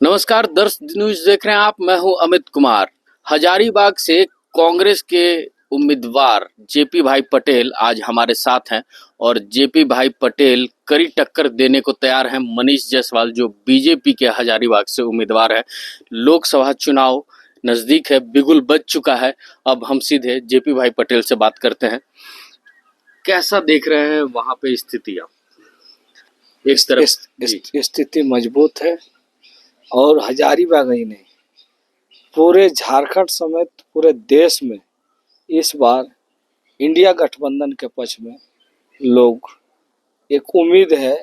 नमस्कार, दर्श न्यूज देख रहे हैं आप। मैं हूं अमित कुमार। हजारीबाग से कांग्रेस के उम्मीदवार जेपी भाई पटेल आज हमारे साथ हैं और जेपी भाई पटेल कड़ी टक्कर देने को तैयार हैं मनीष जायसवाल, जो बीजेपी के हजारीबाग से उम्मीदवार हैं। लोकसभा चुनाव नजदीक है, बिगुल बज चुका है। अब हम सीधे जेपी भाई पटेल से बात करते हैं। कैसा देख रहे हैं वहां पे स्थिति? आप एक तरफ स्थिति मजबूत है और हजारीबाग ही नहीं, पूरे झारखंड समेत पूरे देश में इस बार इंडिया गठबंधन के पक्ष में लोग, एक उम्मीद है।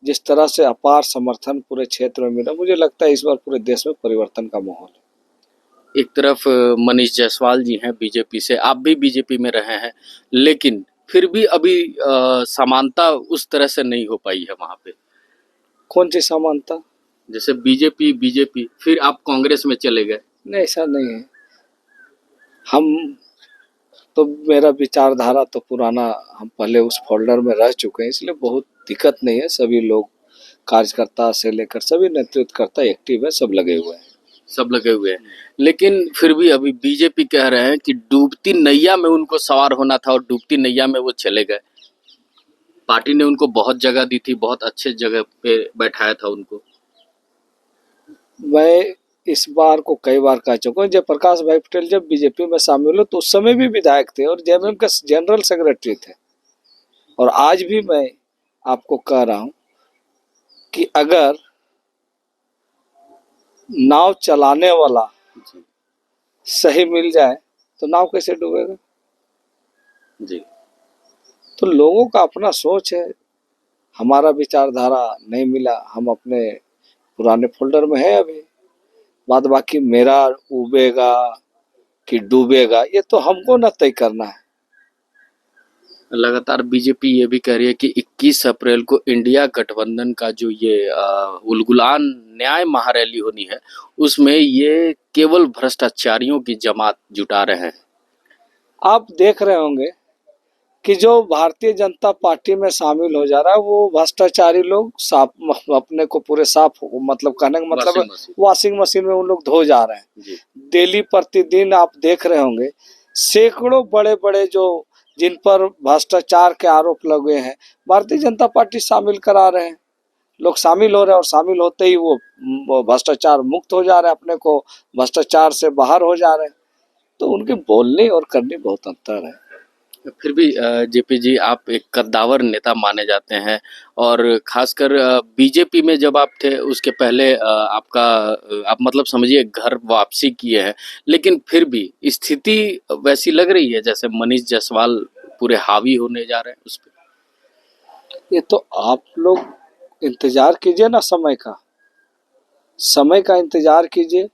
जिस तरह से अपार समर्थन पूरे क्षेत्र में मिला, मुझे लगता है इस बार पूरे देश में परिवर्तन का माहौल है। एक तरफ मनीष जायसवाल जी हैं बीजेपी से, आप भी बीजेपी में रहे हैं, लेकिन फिर भी अभी समानता उस तरह से नहीं हो पाई है वहां पे। कौन सी समानता? जैसे बीजेपी बीजेपी फिर आप कांग्रेस में चले गए। नहीं, ऐसा नहीं है। हम तो, मेरा विचारधारा तो पुराना, हम पहले उस फोल्डर में रह चुके हैं, इसलिए बहुत दिक्कत नहीं है। सभी लोग, कार्यकर्ता से लेकर सभी नेतृत्वकर्ता एक्टिव है, सब लगे हुए हैं। लेकिन फिर भी अभी बीजेपी कह रहे हैं कि डूबती नैया में उनको सवार होना था और डूबती नैया में वो चले गए। पार्टी ने उनको बहुत जगह दी थी, बहुत अच्छे जगह पे बैठाया था उनको। मैं इस बार को कई बार कह चुका हूँ, जयप्रकाश भाई पटेल जब बीजेपी में शामिल हुए तो उस समय भी विधायक थे और जेएमएम के जनरल सेक्रेटरी थे। और आज भी मैं आपको कह रहा हूँ कि अगर नाव चलाने वाला सही मिल जाए तो नाव कैसे डूबेगा जी। तो लोगों का अपना सोच है। हमारा विचारधारा नहीं मिला, हम अपने पुराने फोल्डर में है अभी। बाद बाकी मेरा उबेगा कि डूबेगा, ये तो हमको न तय करना है। लगातार बीजेपी ये भी कह रही है कि 21 अप्रैल को इंडिया गठबंधन का जो ये उलगुलान न्याय महारैली होनी है, उसमें ये केवल भ्रष्टाचारियों की जमात जुटा रहे हैं। आप देख रहे होंगे कि जो भारतीय जनता पार्टी में शामिल हो जा रहा है वो भ्रष्टाचारी लोग साफ, अपने को पूरे साफ, मतलब कहने का मतलब वॉशिंग मशीन में उन लोग धो जा रहे हैं। डेली प्रतिदिन आप देख रहे होंगे सैकड़ों बड़े बड़े जो, जिन पर भ्रष्टाचार के आरोप लगे हैं, भारतीय जनता पार्टी शामिल करा रहे हैं। लोग शामिल हो रहे हैं और शामिल होते ही वो भ्रष्टाचार मुक्त हो जा रहे हैं, अपने को भ्रष्टाचार से बाहर हो जा रहे हैं। तो उनके बोलने और करने बहुत अंतर है। फिर भी जेपी जी, आप एक कद्दावर नेता माने जाते हैं और खासकर बीजेपी में जब आप थे उसके पहले आपका आप मतलब समझिए घर वापसी किए हैं, लेकिन फिर भी स्थिति वैसी लग रही है जैसे मनीष जायसवाल पूरे हावी होने जा रहे हैं उस पर। ये तो आप लोग इंतजार कीजिए ना, समय का इंतजार कीजिए,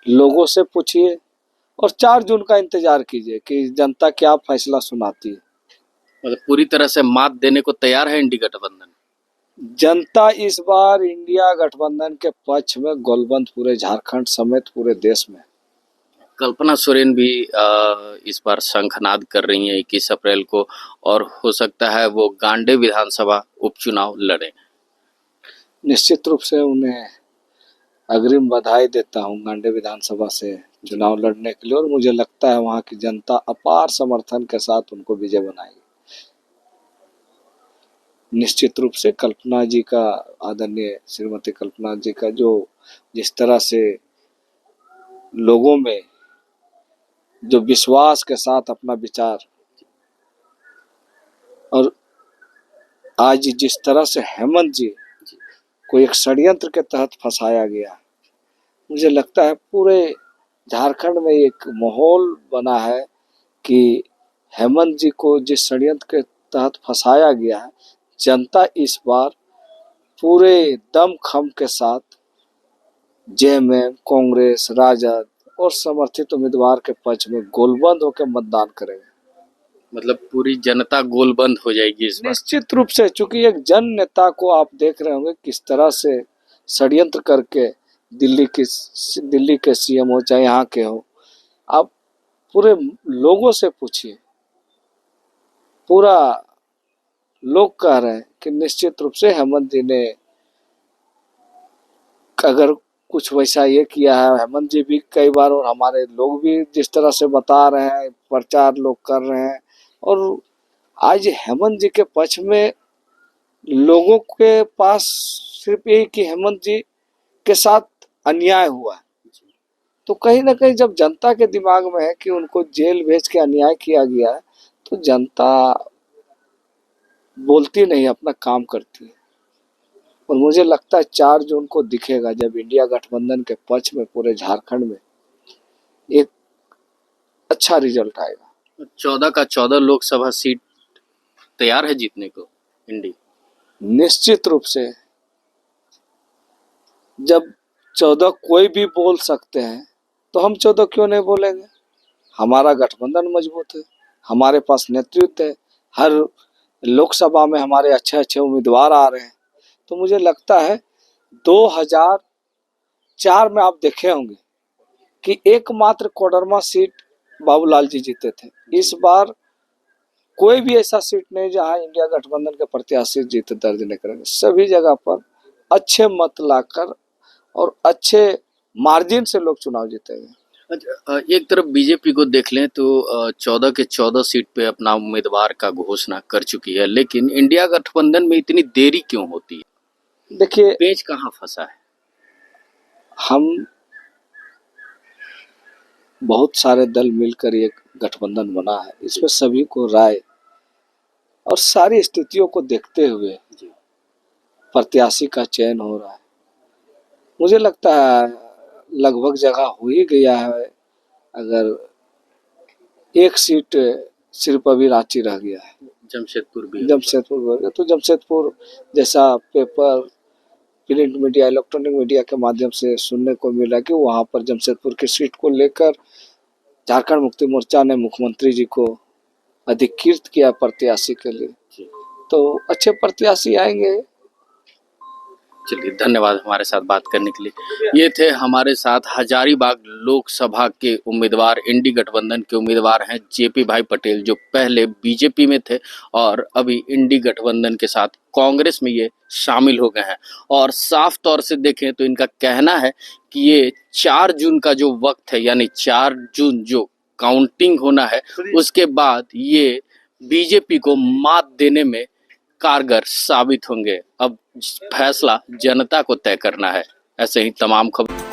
लोगों से पूछिए और 4 जून का इंतजार कीजिए कि जनता क्या फैसला सुनाती है। मतलब पूरी तरह से मात देने को तैयार है इंडी गठबंधन। जनता इस बार इंडिया गठबंधन के पक्ष में गोलबंद, पूरे झारखंड समेत पूरे देश में। कल्पना सोरेन भी इस बार शंखनाद कर रही हैं 21 अप्रैल को, और हो सकता है वो गांडे विधानसभा उपचुनाव लड़े। निश्चित रूप से उन्हें अग्रिम बधाई देता हूँ गांडे विधानसभा से चुनाव लड़ने के लिए, और मुझे लगता है वहां की जनता अपार समर्थन के साथ उनको विजय बनाएगी। निश्चित रूप से कल्पना जी का, आदरणीय श्रीमती कल्पना जी का जो जिस तरह से लोगों में जो विश्वास के साथ अपना विचार, और आज जिस तरह से हेमंत जी को एक षड्यंत्र के तहत फंसाया गया, मुझे लगता है पूरे झारखंड में एक माहौल बना है कि हेमंत जी को जिस षड्यंत्र के तहत फंसाया गया है, जनता इस बार पूरे दम खम के साथ जेएमएम, कांग्रेस, राजद और समर्थित उम्मीदवार के पक्ष में गोलबंद होकर मतदान करेगा। मतलब पूरी जनता गोलबंद हो जाएगी इस बार। निश्चित रूप से, चूंकि एक जन नेता को आप देख रहे होंगे किस तरह से षड्यंत्र करके दिल्ली के सीएम हो चाहे यहाँ के हो, आप पूरे लोगों से पूछिए, पूरा लोग कह रहे हैं कि निश्चित रूप से हेमंत जी ने अगर कुछ वैसा ये किया है, हेमंत जी भी कई बार, और हमारे लोग भी जिस तरह से बता रहे हैं, प्रचार लोग कर रहे हैं, और आज हेमंत जी के पक्ष में लोगों के पास सिर्फ यही कि हेमंत जी के साथ अन्याय हुआ है। तो कहीं ना कहीं जब जनता के दिमाग में है कि उनको जेल भेज के अन्याय किया गया है, तो जनता बोलती नहीं, अपना काम करती है। और मुझे लगता है 4 जून को दिखेगा, जब इंडिया गठबंधन के पक्ष में पूरे झारखंड में एक अच्छा रिजल्ट आएगा। 14 का 14 लोकसभा सीट तैयार है जीतने को इंडी? निश्चित रूप से, जब 14 कोई भी बोल सकते हैं तो हम 14 क्यों नहीं बोलेंगे? हमारा गठबंधन मजबूत है, हमारे पास नेतृत्व है, हर लोकसभा में हमारे अच्छे अच्छे उम्मीदवार आ रहे हैं। तो मुझे लगता है 2004 में आप देखे होंगे कि एकमात्र कोडरमा सीट बाबूलाल जी जीते थे। इस बार कोई भी ऐसा सीट नहीं जहां इंडिया गठबंधन के प्रत्याशी जीत दर्ज नहीं करेंगे। सभी जगह पर अच्छे मत लाकर और अच्छे मार्जिन से लोग चुनाव जीतेंगे। अच्छा, एक तरफ बीजेपी को देख लें तो 14 के 14 सीट पे अपना उम्मीदवार का घोषणा कर चुकी है, लेकिन इंडिया गठबंधन में इतनी देरी क्यों होती है? देखिए, पेच कहाँ फंसा है? हम बहुत सारे दल मिलकर एक गठबंधन बना है, इसमें सभी को राय और सारी स्थितियों को देखते हुए प्रत्याशी का चयन हो रहा है। मुझे लगता है लगभग जगह हो ही गया है। अगर एक सीट सिर्फ अभी रांची रह गया है, जमशेदपुर भी जमशेदपुर, तो जमशेदपुर जैसा paper, print media, electronic media के माध्यम से सुनने को मिला कि वहां पर जमशेदपुर की सीट को लेकर झारखंड मुक्ति मोर्चा ने मुख्यमंत्री जी को अधिकृत किया प्रत्याशी के लिए। तो अच्छे प्रत्याशी आएंगे। चलिए, धन्यवाद हमारे साथ बात करने के लिए। ये थे हमारे साथ हजारीबाग लोकसभा के उम्मीदवार, इंडी गठबंधन के उम्मीदवार हैं जेपी भाई पटेल, जो पहले बीजेपी में थे और अभी इंडी गठबंधन के साथ कांग्रेस में ये शामिल हो गए हैं। और साफ तौर से देखें तो इनका कहना है कि ये 4 जून का जो वक्त है, यानी 4 जून जो काउंटिंग होना है, उसके बाद ये बीजेपी को मात देने में कारगर साबित होंगे। अब फैसला जनता को तय करना है। ऐसे ही तमाम खबर